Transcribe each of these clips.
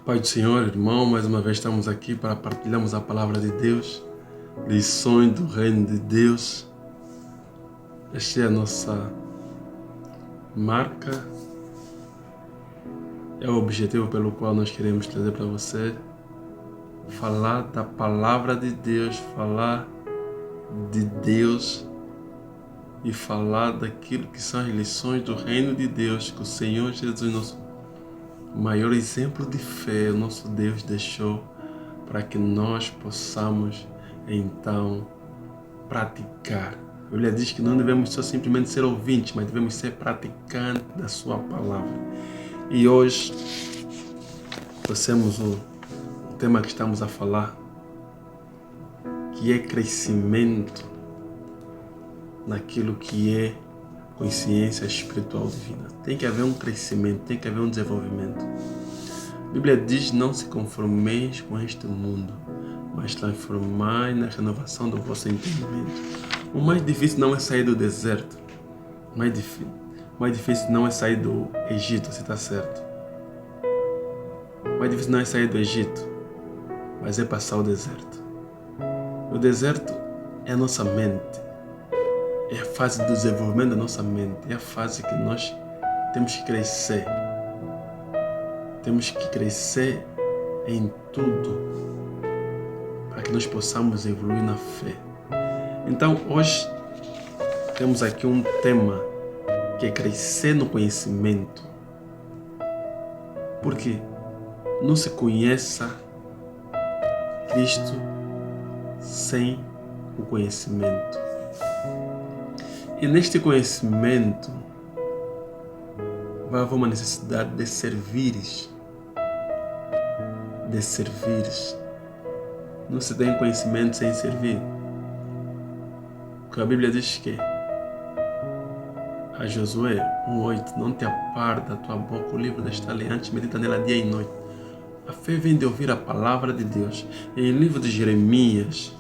Pai do Senhor, irmão, mais uma vez estamos aqui para partilharmos a palavra de Deus, lições do reino de Deus. Esta é a nossa marca, é o objetivo pelo qual nós queremos trazer para você, falar da palavra de Deus, falar de Deus e falar daquilo que são as lições do reino de Deus que o Senhor Jesus, nosso maior exemplo de fé, o nosso Deus deixou para que nós possamos então praticar. A Bíblia diz que não devemos só simplesmente ser ouvintes, mas devemos ser praticantes da sua palavra. E hoje trouxemos o tema que estamos a falar, que é crescimento naquilo que é consciência espiritual divina. Tem que haver um crescimento, tem que haver um desenvolvimento. A Bíblia diz: não se conformeis com este mundo, mas transformai na renovação do vosso entendimento. O mais difícil não é sair do deserto. O mais difícil não é sair do Egito, se está certo. O mais difícil não é sair do Egito, mas é passar o deserto. O deserto é a nossa mente. É a fase do desenvolvimento da nossa mente. É a fase que nós temos que crescer. Temos que crescer em tudo para que nós possamos evoluir na fé. Então, hoje temos aqui um tema que é crescer no conhecimento. Porque não se conheça Cristo sem o conhecimento. E neste conhecimento vai haver uma necessidade de servires. Não se tem conhecimento sem servir. Porque a Bíblia diz que a Josué 1:8: não te aparta da tua boca o livro desta lei, antes medita nela dia e noite. A fé vem de ouvir a palavra de Deus. E em livro de Jeremias,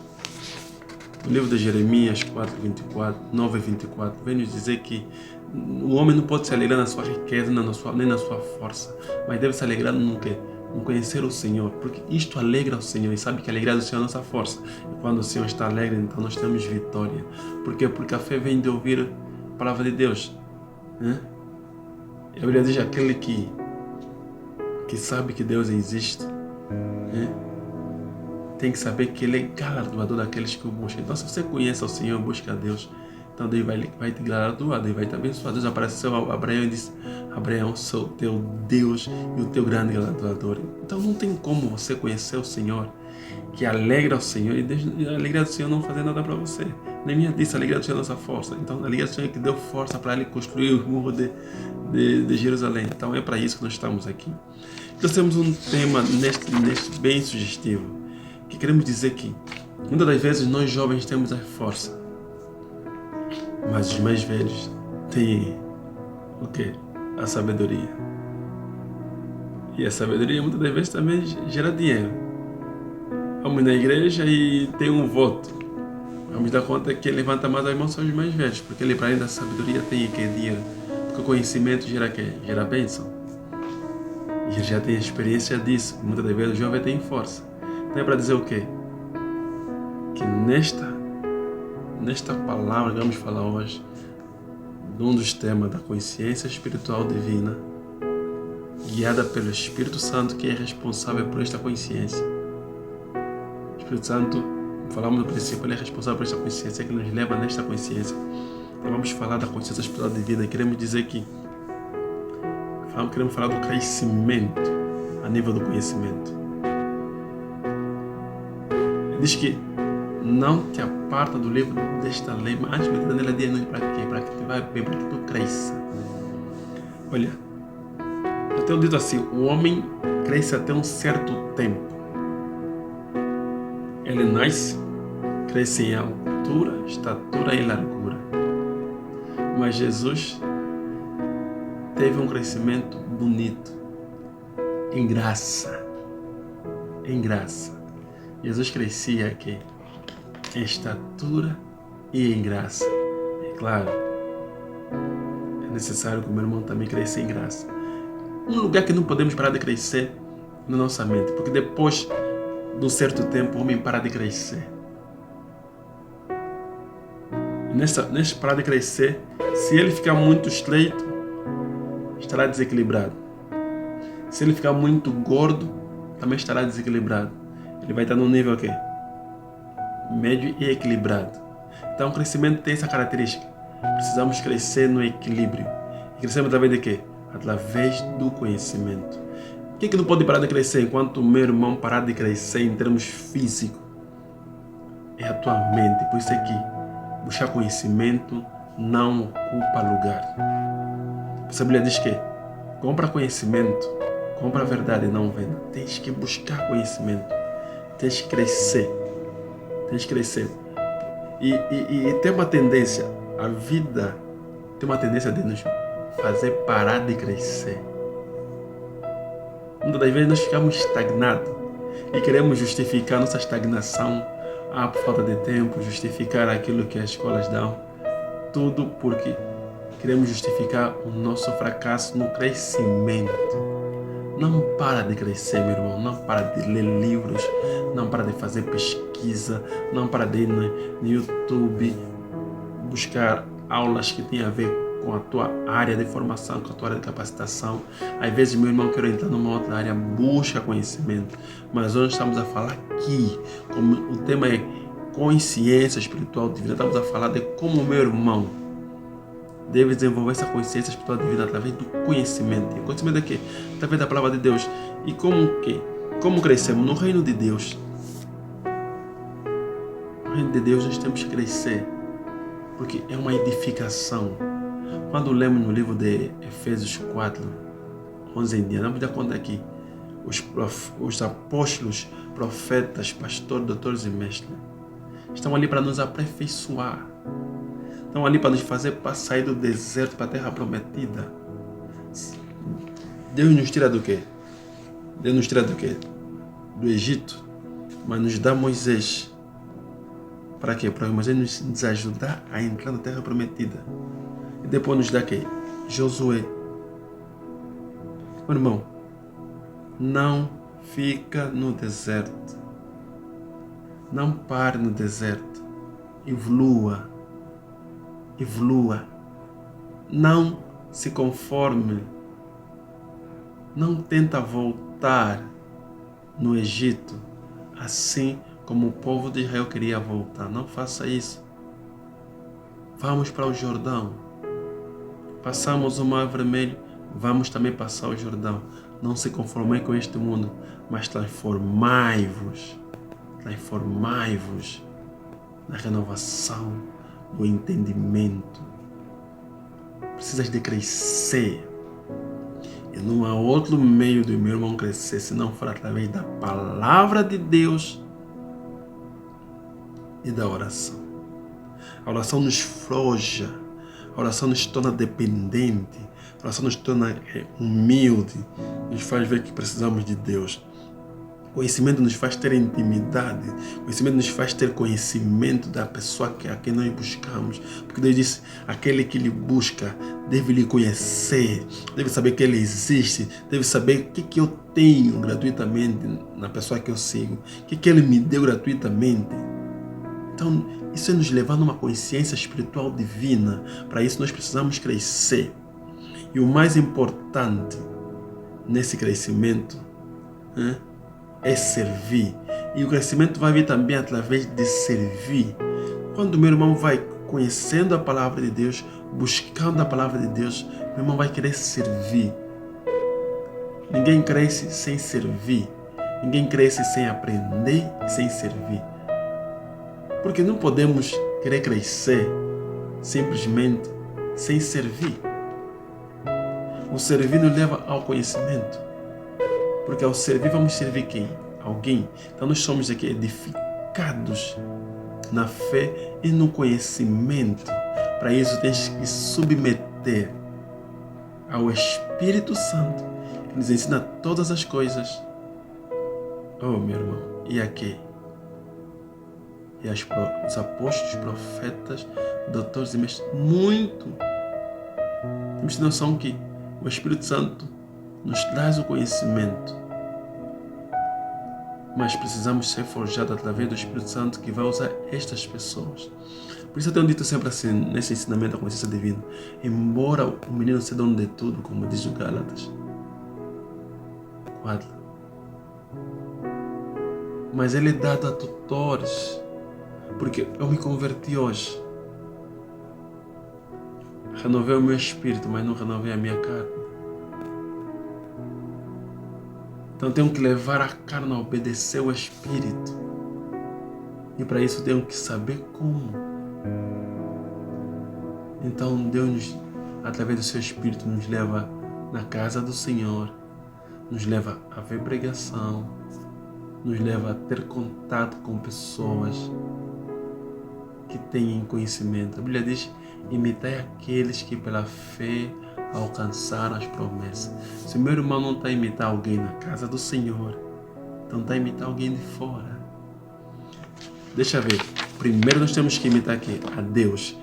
no livro de Jeremias 9:24, vem nos dizer que o homem não pode se alegrar na sua riqueza, nem na sua força, mas deve se alegrar no quê? No conhecer o Senhor, porque isto alegra o Senhor, e sabe que alegrar o Senhor é a nossa força. E quando o Senhor está alegre, então nós temos vitória. Por quê? Porque a fé vem de ouvir a palavra de Deus. A Bíblia diz: aquele que sabe que Deus existe, tem que saber que Ele é galardoador daqueles que o buscam. Então, se você conhece o Senhor e busca a Deus, então Deus vai te galardoar, Deus vai te abençoar. Deus apareceu a Abraão e disse: Abraão, sou o teu Deus e o teu grande galardoador. Então, não tem como você conhecer o Senhor, que alegra o Senhor, e a alegria do Senhor não fazer nada para você. Neemias disse: a alegria do Senhor é nossa força. Então, a alegria do Senhor é que deu força para ele construir o muro de Jerusalém. Então, é para isso que nós estamos aqui. Nós temos um tema neste bem sugestivo, que queremos dizer que muitas das vezes nós jovens temos a força, mas os mais velhos têm o quê? A sabedoria. E a sabedoria muitas das vezes também gera dinheiro. Vamos na igreja e tem um voto. Vamos dar conta que quem levanta mais as mãos são os mais velhos, porque ele, para além da sabedoria, tem que dinheiro. Porque o conhecimento gera quê? Gera bênção. E ele já tem experiência disso. Muitas das vezes o jovem tem força. Então é para dizer o quê? Que nesta palavra que vamos falar hoje, de um dos temas da consciência espiritual divina, guiada pelo Espírito Santo, que é responsável por esta consciência. O Espírito Santo, falamos no princípio, ele é responsável por esta consciência, que nos leva nesta consciência. Então vamos falar da consciência espiritual divina. Queremos dizer que queremos falar do crescimento a nível do conhecimento. Diz que não te aparta do livro desta lei, mas antes medita nela dia e noite. Para quê? Para que tu vá bem, para que tu cresça. Olha, eu tenho dito assim: o homem cresce até um certo tempo. Ele nasce, cresce em altura, estatura e largura. Mas Jesus teve um crescimento bonito, em graça. Jesus crescia aqui em estatura e em graça. É claro, é necessário que o meu irmão também cresça em graça. Um lugar que não podemos parar de crescer na nossa mente, porque depois de um certo tempo o homem para de crescer. Nesse parar de crescer, se ele ficar muito estreito, estará desequilibrado. Se ele ficar muito gordo, também estará desequilibrado. Ele vai estar num nível aqui, médio e equilibrado. Então o crescimento tem essa característica. Precisamos crescer no equilíbrio. E crescemos através de quê? Através do conhecimento. O que não pode parar de crescer enquanto o meu irmão parar de crescer em termos físicos? É a tua mente. Por isso é que buscar conhecimento não ocupa lugar. A Bíblia diz que compra conhecimento, compra a verdade e não venda. Tens que buscar conhecimento. Tens que crescer. Tens que crescer. E tem uma tendência, a vida tem uma tendência de nos fazer parar de crescer. Muitas das vezes nós ficamos estagnados e queremos justificar nossa estagnação por falta de tempo, justificar aquilo que as escolas dão. Tudo porque queremos justificar o nosso fracasso no crescimento. Não para de crescer, meu irmão. Não para de ler livros. Não para de fazer pesquisa. Não para de ir no YouTube buscar aulas que tenham a ver com a tua área de formação, com a tua área de capacitação. Às vezes, meu irmão, quer entrar numa outra área, busca conhecimento. Mas hoje estamos a falar aqui, como o tema é consciência espiritual divina, estamos a falar de como o meu irmão deve desenvolver essa consciência espiritual divina através do conhecimento. E o conhecimento é que? Através da palavra de Deus. E como crescemos? No reino de Deus. No reino de Deus nós temos que crescer, porque é uma edificação. Quando lemos no livro de Efésios 4, 11 em diante, vamos dar conta aqui, os apóstolos, profetas, pastores, doutores e mestres, estão ali para nos aperfeiçoar. Estão ali para nos fazer sair do deserto para a terra prometida. Deus nos tira do quê? Deus nos tira do quê? Do Egito. Mas nos dá Moisés. Para quê? Para Moisés nos ajudar a entrar na terra prometida. E depois nos dá quê? Josué. Meu irmão, não fica no deserto. Não pare no deserto. Evolua. Evolua. Não se conforme. Não tenta voltar no Egito, assim como o povo de Israel queria voltar. Não faça isso. Vamos para o Jordão. Passamos o Mar Vermelho, vamos também passar o Jordão. Não se conformem com este mundo, mas transformai-vos. Transformai-vos na renovação do entendimento. Precisas de crescer. E não há outro meio do meu irmão crescer se não for através da palavra de Deus e da oração. A oração nos forja, a oração nos torna dependente, a oração nos torna humilde, nos faz ver que precisamos de Deus. Conhecimento nos faz ter intimidade. Conhecimento nos faz ter conhecimento da pessoa a quem nós buscamos. Porque Deus disse, aquele que lhe busca deve lhe conhecer, deve saber que ele existe, deve saber o que eu tenho gratuitamente na pessoa que eu sigo, o que ele me deu gratuitamente. Então, isso é nos levar numa consciência espiritual divina. Para isso nós precisamos crescer. E o mais importante nesse crescimento é servir. E o crescimento vai vir também através de servir. Quando o meu irmão vai conhecendo a palavra de Deus, buscando a palavra de Deus, meu irmão vai querer servir. Ninguém cresce sem servir. Ninguém cresce sem aprender e sem servir. Porque não podemos querer crescer simplesmente sem servir. O servir nos leva ao conhecimento. Porque ao servir, vamos servir quem? Alguém. Então nós somos aqui edificados na fé e no conhecimento. Para isso tens que submeter ao Espírito Santo, que nos ensina todas as coisas. Oh, meu irmão, e aqui? E os apóstolos, profetas, doutores e mestres, muito. Temos noção que o Espírito Santo nos traz o conhecimento. mas precisamos ser forjados através do Espírito Santo que vai usar estas pessoas. Por isso eu tenho dito sempre assim, nesse ensinamento da consciência divina, embora o menino seja dono de tudo, como diz o Gálatas 4, mas ele é dado a tutores, porque eu me converti hoje. Renovei o meu espírito, mas não renovei a minha carne. Então tenho que levar a carne a obedecer o espírito. E para isso tenho que saber como. Então Deus, através do seu espírito, nos leva na casa do Senhor, nos leva a ver pregação, nos leva a ter contato com pessoas que têm conhecimento. A Bíblia diz: imitai aqueles que pela fé alcançaram as promessas. Se o meu irmão não está a imitar alguém na casa do Senhor, então está a imitar alguém de fora. Deixa eu ver. Primeiro nós temos que imitar aqui a Deus.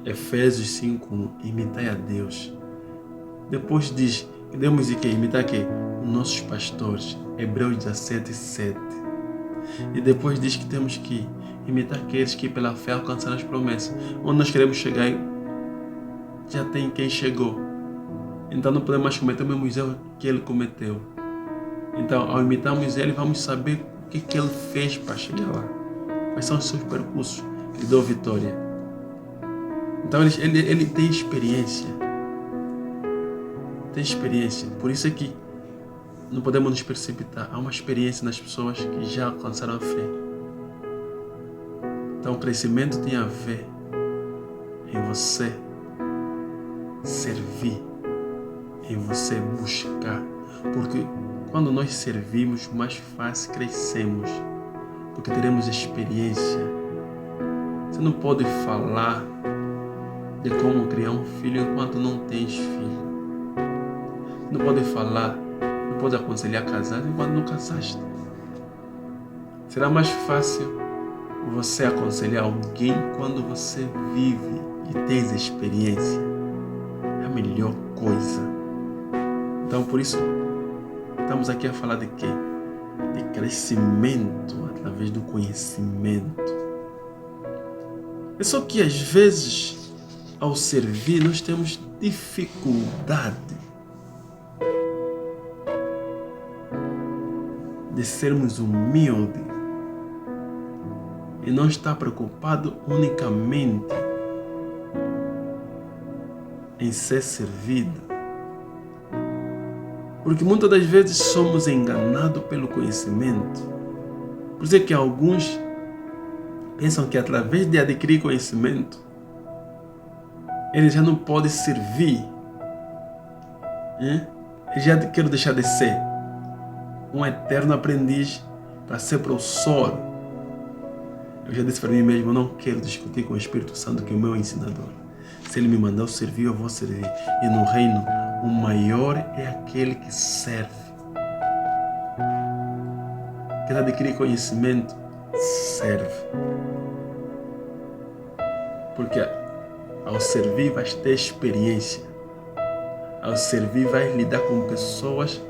Efésios 5:1, imitai a Deus. Depois diz, devemos imitar aqui os nossos pastores. Hebreus 17:7. E depois diz que temos que imitar aqueles que pela fé alcançaram as promessas. Onde nós queremos chegar, já tem quem chegou. Então não podemos mais cometer o mesmo erro que ele cometeu. Então, ao imitarmos ele, vamos saber o que ele fez para chegar lá. Quais são os seus percursos que lhe deu vitória. Então ele tem experiência. Tem experiência. Por isso é que não podemos nos precipitar. Há uma experiência nas pessoas que já alcançaram a fé. Então o crescimento tem a ver em você servir, em você buscar. Porque quando nós servimos, mais fácil crescemos. Porque teremos experiência. Você não pode falar de como criar um filho enquanto não tens filho. Você não pode falar, não pode aconselhar casar enquanto não casaste. Será mais fácil você aconselhar alguém quando você vive e tens experiência. É a melhor coisa. Então, por isso, estamos aqui a falar de quê? De crescimento através do conhecimento. É só que às vezes, ao servir, nós temos dificuldade de sermos humildes e não estar preocupado unicamente em ser servido. Porque muitas das vezes somos enganados pelo conhecimento. Por isso é que alguns pensam que através de adquirir conhecimento, eles já não podem servir. Eles já querem deixar de ser um eterno aprendiz para ser professor. Eu já disse para mim mesmo, eu não quero discutir com o Espírito Santo, que é o meu ensinador. Se ele me mandar eu servir, eu vou servir. E no reino, o maior é aquele que serve. Quer adquirir conhecimento? Serve. Porque ao servir vais ter experiência. Ao servir vais lidar com pessoas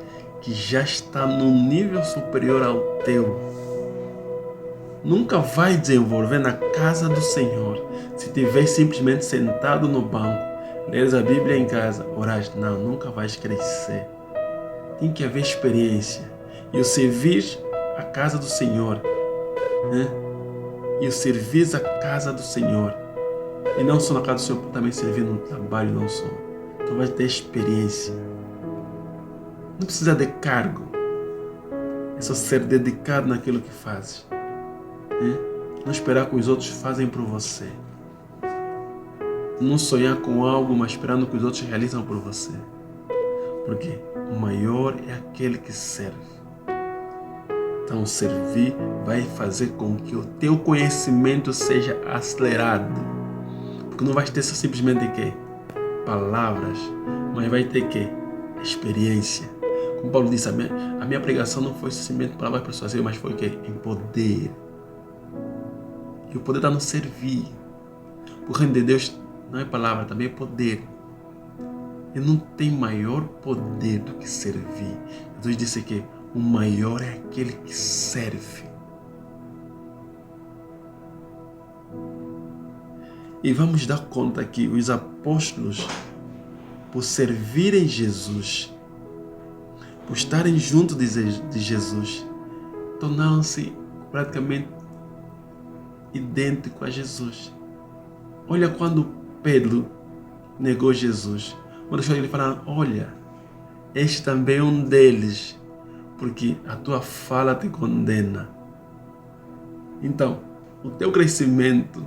que já estão num nível superior ao teu. Nunca vai desenvolver na casa do Senhor se estiver simplesmente sentado no banco, leres a Bíblia em casa, orar. Não, nunca vais crescer. Tem que haver experiência. E o servir a casa do Senhor, e o servir a casa do Senhor, e não só na casa do Senhor, também servir no trabalho, não só. Tu vais ter experiência. Não precisa de cargo. É só ser dedicado naquilo que fazes. Não esperar que os outros fazem por você. Não sonhar com algo, mas esperando que os outros realizam por você. Porque o maior é aquele que serve. Então servir vai fazer com que o teu conhecimento seja acelerado. Porque não vai ter só simplesmente quê? Palavras, mas vai ter quê? Experiência. Como Paulo disse, a minha pregação não foi simplesmente palavras persuasivas, mas foi o quê? Em poder. E o poder está no servir. O reino de Deus não é palavra, também é poder. E não tem maior poder do que servir. Jesus disse que o maior é aquele que serve. E vamos dar conta que os apóstolos, por servirem Jesus, por estarem junto de Jesus, tornaram-se praticamente idênticos a Jesus. Olha quando Pedro negou Jesus. Quando ele fala, olha, este também é um deles, porque a tua fala te condena. Então, o teu crescimento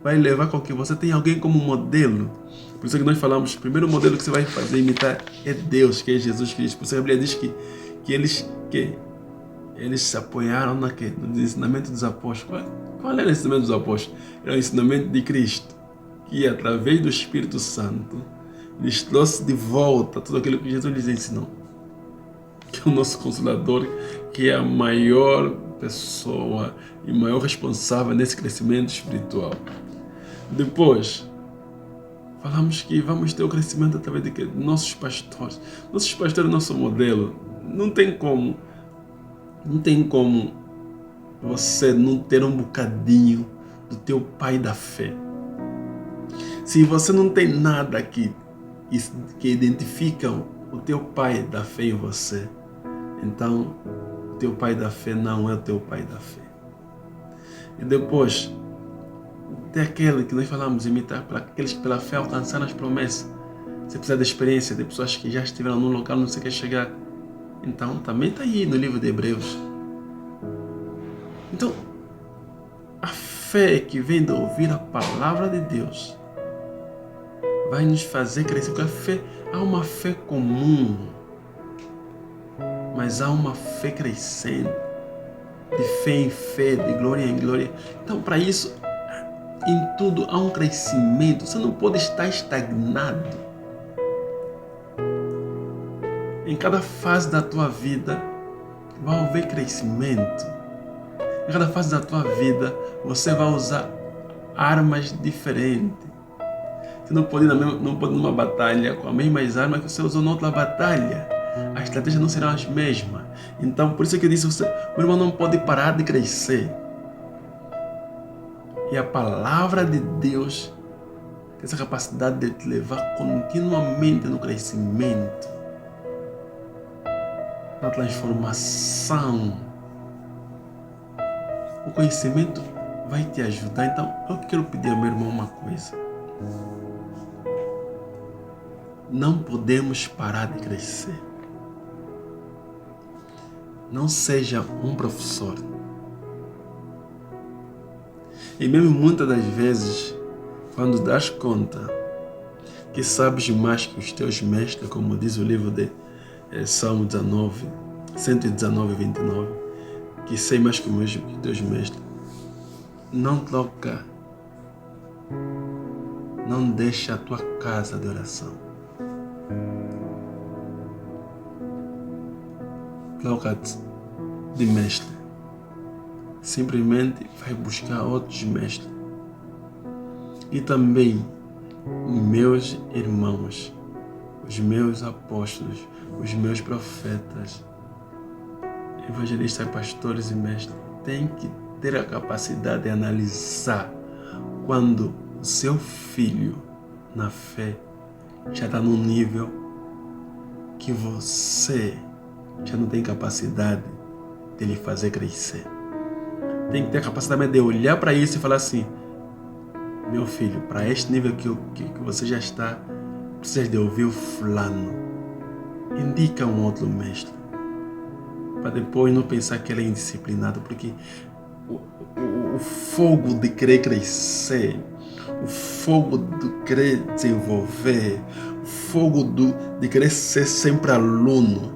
vai levar com que você tenha alguém como modelo. Por isso que nós falamos, o primeiro modelo que você vai fazer imitar é Deus, que é Jesus Cristo. Por isso a Bíblia diz que eles se apoiaram no ensinamento dos apóstolos. Qual era o ensinamento dos apóstolos? Era o ensinamento de Cristo, que através do Espírito Santo lhes trouxe de volta tudo aquilo que Jesus lhes ensinou. Que é o nosso Consolador, que é a maior pessoa e maior responsável nesse crescimento espiritual. Depois, falamos que vamos ter o crescimento através de nossos pastores. Nossos pastores é nosso modelo. Não tem como você não ter um bocadinho do teu pai da fé. Se você não tem nada que identifica o teu pai da fé em você, então o teu pai da fé não é o teu pai da fé. E depois, tem aquele que nós falamos, imitar para aqueles que pela fé alcançaram as promessas. Você precisa de experiência de pessoas que já estiveram num local, não sei o que chegar. Então, também está aí no livro de Hebreus. Então, a fé que vem de ouvir a palavra de Deus vai nos fazer crescer. Porque a fé, há uma fé comum, mas há uma fé crescente, de fé em fé, de glória em glória. Então, para isso, em tudo há um crescimento. Você não pode estar estagnado. Em cada fase da tua vida vai haver crescimento. Em cada fase da tua vida você vai usar armas diferentes. Você não pode ir numa batalha com as mesmas armas que você usou na outra batalha. As estratégias não serão as mesmas. Então, por isso que eu disse, meu irmão não pode parar de crescer. E a palavra de Deus tem essa capacidade de te levar continuamente no crescimento, na transformação. O conhecimento vai te ajudar. Então, eu quero pedir ao meu irmão uma coisa. Não podemos parar de crescer. Não seja um professor. E mesmo muitas das vezes, quando das conta que sabes mais que os teus mestres, como diz o livro de Salmo 119, 29, que sei mais que os teus mestres, não troca, não deixa a tua casa de oração. Troca-te de mestre. Simplesmente vai buscar outros mestres. E também meus irmãos, os meus apóstolos, os meus profetas, evangelistas, pastores e mestres, têm que ter a capacidade de analisar quando o seu filho na fé já está num nível que você já não tem capacidade de lhe fazer crescer. Tem que ter a capacidade de olhar para isso e falar assim: meu filho, para este nível que você já está, precisa de ouvir o fulano. Indica um outro mestre. Para depois não pensar que ele é indisciplinado, porque o fogo de querer crescer, o fogo de querer desenvolver, o fogo de querer ser sempre aluno,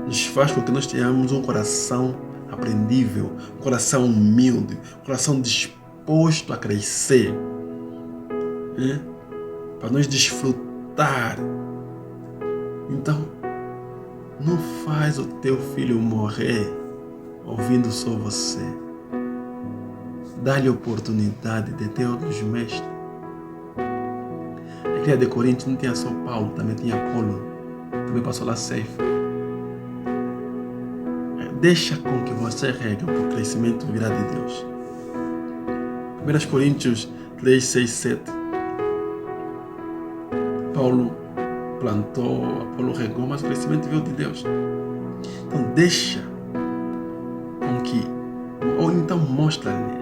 nos faz com que nós tenhamos um coração aprendível, um coração humilde, um coração disposto a crescer, para nós desfrutar. Então, não faz o teu filho morrer ouvindo só você. Dá-lhe a oportunidade de ter outros mestres. A igreja de Corinto não tinha só Paulo, também tinha Apolo, também passou lá Cefo. Deixa com que você regue, porque o crescimento virá de Deus. 1 Coríntios 3, 6, 7. Paulo plantou, Apolo regou, mas o crescimento veio de Deus. Então deixa com que, ou então mostra-lhe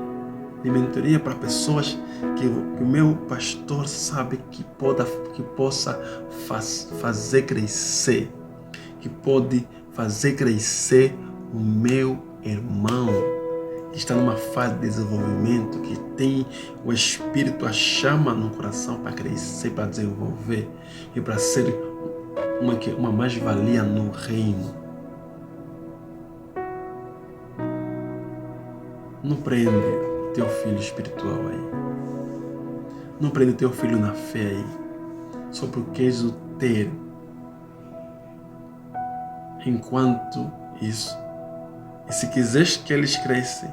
de mentoria para pessoas que o meu pastor sabe que possa fazer crescer, que pode fazer crescer o meu irmão, que está numa fase de desenvolvimento, que tem o Espírito, a chama no coração para crescer, para desenvolver e para ser uma mais-valia no reino. Não prende o teu filho espiritual aí. Não prende o teu filho na fé aí. Só porque queres o ter. Enquanto isso. E se quiseres que eles cresçam,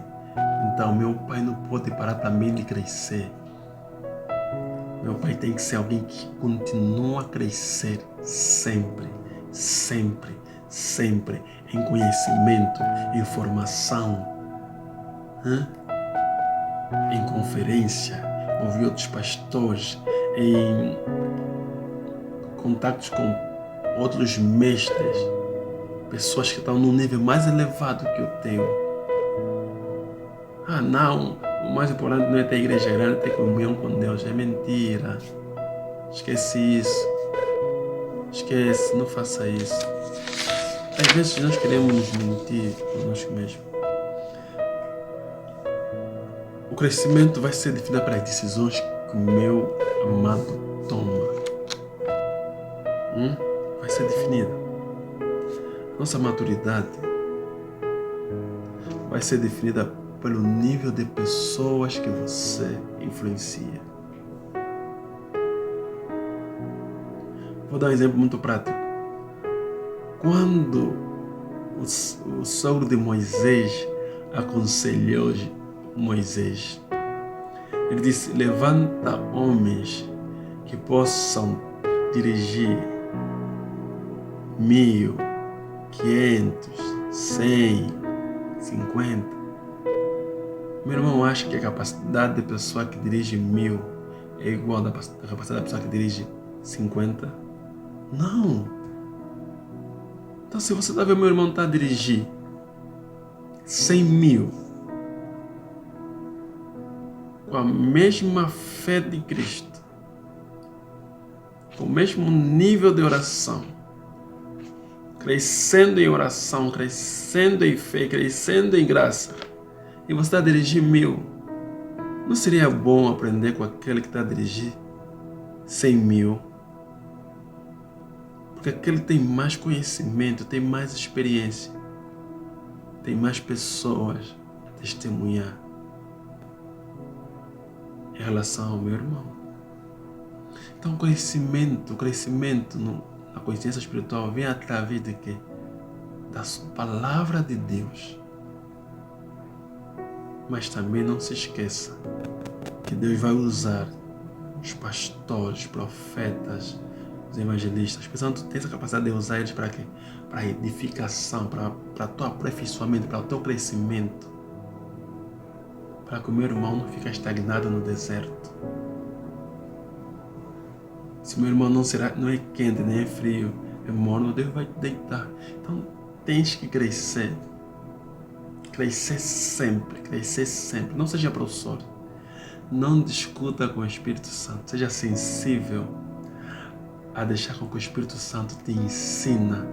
então meu pai não pode parar também de crescer. Meu pai tem que ser alguém que continua a crescer sempre, sempre, sempre em conhecimento, em formação, em conferência, ouvir outros pastores, em contatos com outros mestres, pessoas que estão num nível mais elevado que o teu. Ah, não, o mais importante não é ter igreja grande, ter comunhão com Deus. É mentira. Esquece isso. Esquece, não faça isso. Às vezes nós queremos nos mentir conosco mesmos. O crescimento vai ser definido pelas decisões que o meu amado toma. Vai ser definida. Nossa maturidade vai ser definida pelo nível de pessoas que você influencia. Vou dar um exemplo muito prático. Quando o sogro de Moisés aconselhou Moisés, ele disse: levanta homens que possam dirigir 1.000, 500, 100, 50. Meu irmão acha que a capacidade da pessoa que dirige 1.000 é igual à capacidade da pessoa que dirige 50? Não. Então, se você está vendo meu irmão a dirigir 100.000 com a mesma fé de Cristo, com o mesmo nível de oração, crescendo em oração, crescendo em fé, crescendo em graça, e você está a dirigir 1.000, não seria bom aprender com aquele que está a dirigir 100.000? Porque aquele tem mais conhecimento, tem mais experiência, tem mais pessoas a testemunhar em relação ao meu irmão. Então o crescimento na consciência espiritual vem através de quê? Da palavra de Deus. Mas também não se esqueça que Deus vai usar os pastores, profetas, os evangelistas. Portanto, tu tens a capacidade de usar eles para quê? Para edificação, para teu aperfeiçoamento, para o teu crescimento. Para que o meu irmão não fique estagnado no deserto. Se o meu irmão não é quente, nem é frio, é morno, Deus vai te deitar. Então, tens que crescer. Crescer sempre, crescer sempre. Não seja professor. Não discuta com o Espírito Santo. Seja sensível a deixar com que o Espírito Santo te ensina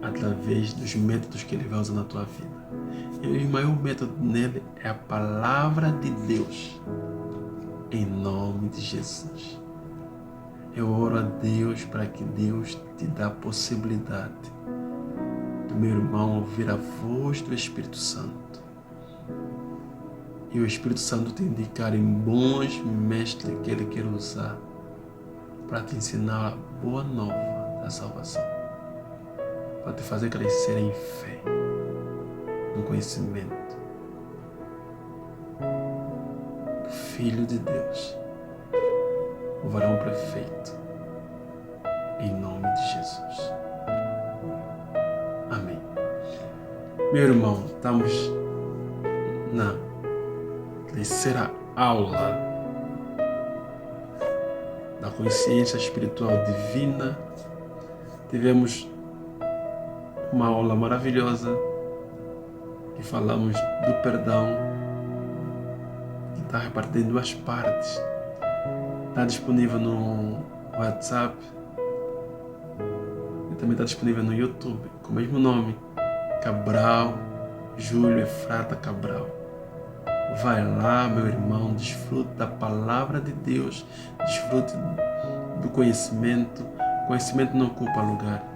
através dos métodos que ele vai usar na tua vida. E o maior método nele é a palavra de Deus. Em nome de Jesus. Eu oro a Deus para que Deus te dê a possibilidade do meu irmão ouvir a voz do Espírito Santo. E o Espírito Santo te indicar em bons mestres que ele quer usar para te ensinar a boa nova da salvação. Para te fazer crescer em fé, no conhecimento. Filho de Deus, o varão perfeito, em nome de Jesus. Amém. Meu irmão, estamos na terceira aula da consciência espiritual divina. Tivemos uma aula maravilhosa e falamos do perdão, que está repartido em duas partes. Está disponível no WhatsApp e também está disponível no YouTube com o mesmo nome, Cabral Júlio Efrata Cabral. Vai lá, meu irmão, desfrute da palavra de Deus, desfrute do conhecimento. Conhecimento não ocupa lugar.